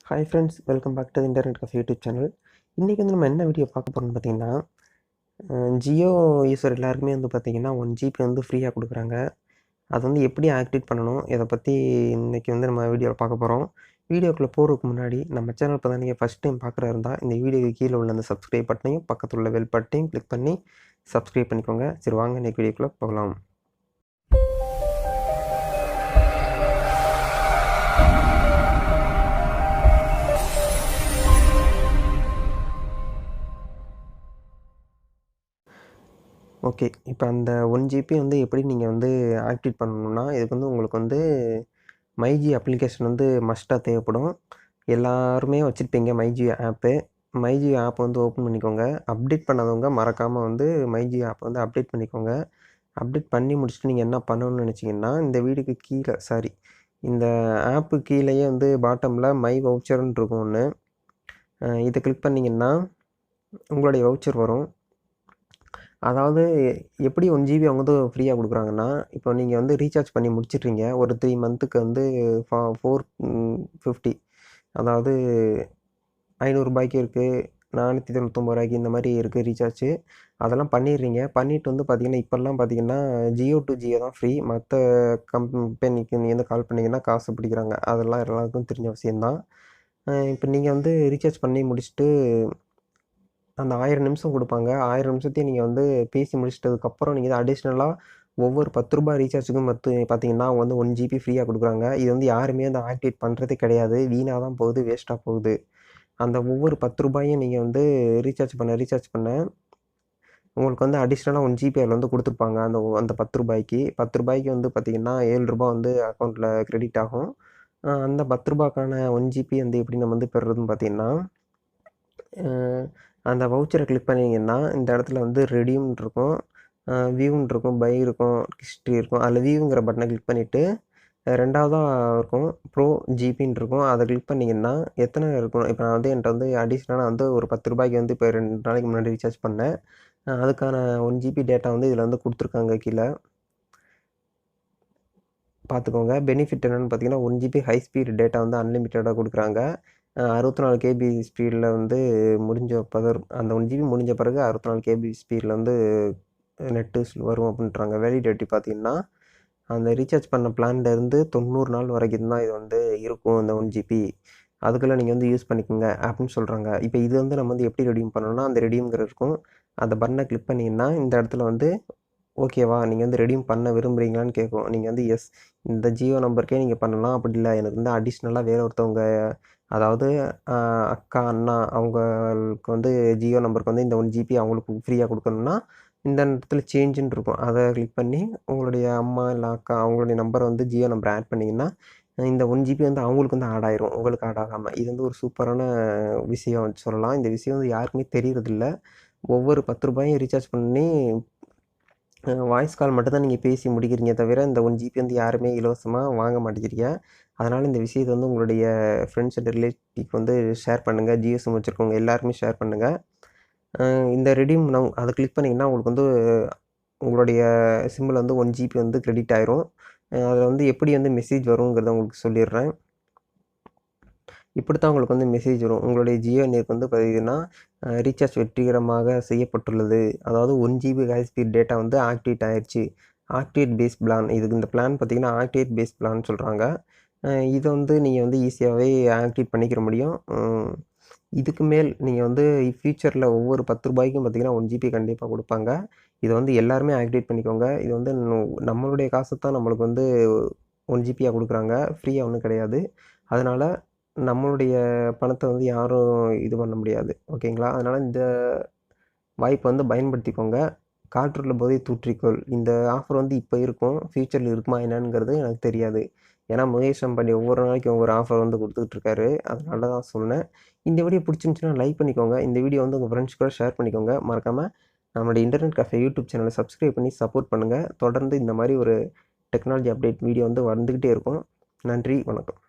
Hi friends, welcome back to internet cafe YouTube channel. இன்றைக்கி வந்து நம்ம என்ன வீடியோ பார்க்க போகிறோம்னு பார்த்தீங்கன்னா, ஜியோ யூஸர் எல்லாருக்குமே வந்து பார்த்தீங்கன்னா 1 ஜிபி வந்து ஃப்ரீயாக கொடுக்குறாங்க. அது வந்து எப்படி ஆக்டிவேட் பண்ணணும், இதை பற்றி இன்றைக்கி வந்து நம்ம வீடியோவில் பார்க்க போகிறோம். வீடியோக்குள்ளே போகிறதுக்கு முன்னாடி நம்ம சேனல் இப்போ தான் நீங்கள் ஃபஸ்ட் டைம் பார்க்குறா இருந்தால் இந்த வீடியோக்கு கீழே உள்ள அந்த சப்ஸ்கிரைப் பட்டனையும் பக்கத்தில் உள்ள பெல் பட்டனையும் கிளிக் பண்ணி சப்ஸ்கிரைப் பண்ணிக்கோங்க. சரி, வாங்க இன்றைக்கி வீடியோக்குள்ளே போகலாம். ஓகே, இப்போ அந்த 1 ஜிபி வந்து எப்படி நீங்கள் வந்து ஆக்டிவேட் பண்ணணும்னா, இதுக்கு வந்து உங்களுக்கு வந்து மைஜி அப்ளிகேஷன் வந்து மஸ்ட்டாக தேவைப்படும். எல்லாருமே வச்சுருப்பீங்க மைஜி ஆப்பு. மைஜி ஆப் வந்து ஓப்பன் பண்ணிக்கோங்க. அப்டேட் பண்ணாதவங்க மறக்காமல் வந்து மைஜி ஆப் வந்து அப்டேட் பண்ணிக்கோங்க. அப்டேட் பண்ணி முடிச்சுட்டு நீங்கள் என்ன பண்ணணும்னு நினச்சிங்கன்னா, இந்த வீடியோக்கு கீழே இந்த ஆப்பு கீழேயே வந்து பாட்டமில் மை வவுச்சர்ன்னு இருக்கும் ஒன்று. இதை கிளிக் பண்ணிங்கன்னா உங்களுடைய வவுச்சர் வரும். அதாவது எப்படி 1 ஜிபி அவங்க வந்து ஃப்ரீயாக கொடுக்குறாங்கன்னா, இப்போ நீங்கள் வந்து ரீசார்ஜ் பண்ணி முடிச்சிட்றீங்க. ஒரு 3 மந்த்துக்கு வந்து 450, அதாவது ரூ. 500 இருக்குது, ரூ. 499 இந்த மாதிரி இருக்குது ரீசார்ஜு. அதெல்லாம் பண்ணிடுறீங்க. பண்ணிவிட்டு வந்து பார்த்தீங்கன்னா, இப்போல்லாம் பார்த்தீங்கன்னா ஜியோ டு ஜியோ தான் ஃப்ரீ. மற்ற கம்பெனிக்கு நீங்கள் வந்து கால் பண்ணிங்கன்னா காசு பிடிக்கிறாங்க. அதெல்லாம் எல்லாருக்கும் தெரிஞ்ச விஷயந்தான். இப்போ நீங்கள் வந்து ரீசார்ஜ் பண்ணி முடிச்சுட்டு அந்த 1000 நிமிஷம் கொடுப்பாங்க. 1000 நிமிஷத்தையும் நீங்கள் வந்து பேசி முடிச்சிட்டதுக்கப்புறம் நீங்கள் அடிஷ்னலாக ஒவ்வொரு ரூ. 10 ரீசார்ஜுக்கும் பார்த்தீங்கன்னா அவங்க வந்து 1 ஜிபி ஃப்ரீயாக கொடுக்குறாங்க. இது வந்து யாருமே அதை ஆக்டிவேட் பண்ணுறதே கிடையாது. வீணாக தான் போகுது, வேஸ்ட்டாக போகுது. அந்த ஒவ்வொரு ரூ. 10 நீங்கள் வந்து ரீசார்ஜ் பண்ண உங்களுக்கு வந்து அடிஷ்னலாக 1 ஜிபி அதில் வந்து கொடுத்துருப்பாங்க. அந்த ரூ. 10க்கு வந்து பார்த்தீங்கன்னா ரூ. 7 வந்து அக்கௌண்ட்டில் கிரெடிட் ஆகும். அந்த ரூ. 10க்கான 1 ஜிபி வந்து எப்படி நம்ம வந்து பெறுறதுன்னு பார்த்தீங்கன்னா, அந்த வவுச்சரை கிளிக் பண்ணிங்கன்னா இந்த இடத்துல வந்து ரெடீம்னு இருக்கும், வியூன்னு இருக்கும், பை இருக்கும், ஹிஸ்ட்ரி இருக்கும். அதில் வியூங்கிற பட்டனை கிளிக் பண்ணிவிட்டு 2வதாக இருக்கும் ப்ரோ ஜிபின்னு இருக்கும். அதை கிளிக் பண்ணிங்கன்னா எத்தனை இருக்கும். இப்போ நான் வந்து என்கிட்ட வந்து அடிஷ்னலாக வந்து ஒரு ரூ. 10 வந்து இப்போ 2 நாளைக்கு முன்னாடி ரீசார்ஜ் பண்ணேன். அதுக்கான 1 ஜிபி டேட்டா வந்து இதில் வந்து கொடுத்துருக்காங்க. கீழே பார்த்துக்கோங்க. பெனிஃபிட் என்னென்னு பார்த்தீங்கன்னா 1 ஜிபி ஹை ஸ்பீட் டேட்டா வந்து அன்லிமிட்டடாக கொடுக்குறாங்க. 64 கேபி ஸ்பீடில் வந்து அந்த 1 ஜிபி முடிஞ்ச பிறகு 64 கேபி ஸ்பீடில் வந்து நெட்டு வரும் அப்படின்றாங்க. வேலிடிட்டி பார்த்தீங்கன்னா அந்த ரீசார்ஜ் பண்ண பிளான்லேருந்து 90 நாள் வரைக்கும் தான் இது வந்து இருக்கும், இந்த 1 ஜிபி. அதுக்குள்ளே நீங்கள் வந்து யூஸ் பண்ணிக்கோங்க அப்படின்னு சொல்கிறாங்க. இப்போ இது வந்து நம்ம வந்து எப்படி ரெடீம் பண்ணணும்னா, அந்த ரெடீம்ங்கிற இருக்கும், அந்த பட்டனை கிளிக் பண்ணிங்கன்னா இந்த இடத்துல வந்து ஓகேவா, நீங்கள் வந்து ரெடீம் பண்ண விரும்புகிறீங்களான்னு கேட்கும். நீங்கள் வந்து எஸ், இந்த ஜியோ நம்பருக்கே நீங்கள் பண்ணலாம். அப்படி இல்லை எனக்கு வந்து அடிஷ்னலாக வேறு ஒருத்தவங்க, அதாவது அக்கா, அண்ணா அவங்களுக்கு வந்து ஜியோ நம்பருக்கு வந்து இந்த 1 ஜிபி அவங்களுக்கு ஃப்ரீயாக கொடுக்கணும்னா இந்த இடத்துல சேஞ்சுன்னு இருக்கும். அதை கிளிக் பண்ணி உங்களுடைய அம்மா இல்லை அக்கா அவங்களுடைய நம்பரை வந்து ஜியோ நம்பரை ஆட் பண்ணிங்கன்னா இந்த 1 ஜிபி வந்து அவங்களுக்கு வந்து ஆட் ஆயிரும், உங்களுக்கு ஆட் ஆகாமல். இது வந்து ஒரு சூப்பரான விஷயம் வச்சு சொல்லலாம். இந்த விஷயம் வந்து யாருக்குமே தெரியறதில்ல. ஒவ்வொரு ரூ. 10 ரீசார்ஜ் பண்ணி வாய்ஸ் கால் மட்டும் தான் நீங்கள் பேசி முடிக்கிறீங்க தவிர இந்த 1 ஜிபி வந்து யாருமே இலவசமாக வாங்க மாட்டேங்கிறீங்க. அதனால் இந்த விஷயத்தை வந்து உங்களுடைய ஃப்ரெண்ட்ஸ் அண்ட் ரிலேட்டிவ் வந்து ஷேர் பண்ணுங்கள். ஜியோ சிம் வச்சுருக்கவங்க எல்லாருமே ஷேர் பண்ணுங்கள். இந்த ரெடீம் அதை கிளிக் பண்ணிங்கன்னா உங்களுக்கு வந்து உங்களுடைய சிம்மில் வந்து 1 ஜிபி வந்து கிரெடிட் ஆயிரும். அதில் வந்து எப்படி வந்து மெசேஜ் வருங்கிறத உங்களுக்கு சொல்லிடுறேன். இப்படி தான் உங்களுக்கு வந்து மெசேஜ் வரும். உங்களுடைய ஜியோ எண்ணிற்கு வந்து பார்த்தீங்கன்னா ரீசார்ஜ் வெற்றிகரமாக செய்யப்பட்டுள்ளது. அதாவது 1 ஜிபி ஹை ஸ்பீட் டேட்டா வந்து ஆக்டிவேட் ஆயிடுச்சு. ஆக்டிவேட் பேஸ் பிளான், இதுக்கு இந்த பிளான் பார்த்தீங்கன்னா ஆக்டிவேட் பேஸ் பிளான் சொல்கிறாங்க. இதை வந்து நீங்கள் வந்து ஈஸியாகவே ஆக்டிவேட் பண்ணிக்கிற முடியும். இதுக்கு மேல் நீங்கள் வந்து ஃபியூச்சரில் ஒவ்வொரு ரூ. 10க்கும் பார்த்தீங்கன்னா 1 ஜிபி கண்டிப்பாக கொடுப்பாங்க. இதை வந்து எல்லாருமே ஆக்டிவேட் பண்ணிக்கோங்க. இது வந்து நம்மளுடைய காசு தான் நம்மளுக்கு வந்து 1 ஜிபியாக கொடுக்குறாங்க, ஃப்ரீயாக ஒன்றும் கிடையாது. அதனால் நம்மளுடைய பணத்தை வந்து யாரும் இது பண்ண முடியாது, ஓகேங்களா? அதனால் இந்த வாய்ப்பை வந்து பயன்படுத்திக்கோங்க. காற்றுள்ள போதே தூற்றிக்கொள். இந்த ஆஃபர் வந்து இப்போ இருக்கும், ஃப்யூச்சரில் இருக்குமா என்னங்கிறது எனக்கு தெரியாது. ஏன்னா முகேஷ் அம்பானி ஒவ்வொரு நாளைக்கும் ஒவ்வொரு ஆஃபர் வந்து கொடுத்துட்ருக்காரு. அதனால தான் சொன்னேன். இந்த வீடியோ பிடிச்சிருந்துச்சுன்னா லைக் பண்ணிக்கோங்க. இந்த வீடியோ வந்து உங்கள் ஃப்ரெண்ட்ஸ் கூட ஷேர் பண்ணிக்கோங்க. மறக்காமல் நம்மளுடைய இன்டர்நெட் கஃபே யூடியூப் சேனலை சப்ஸ்கிரைப் பண்ணி சப்போர்ட் பண்ணுங்கள். தொடர்ந்து இந்த மாதிரி ஒரு டெக்னாலஜி அப்டேட் வீடியோ வந்து வந்துக்கிட்டே இருக்கும். நன்றி, வணக்கம்.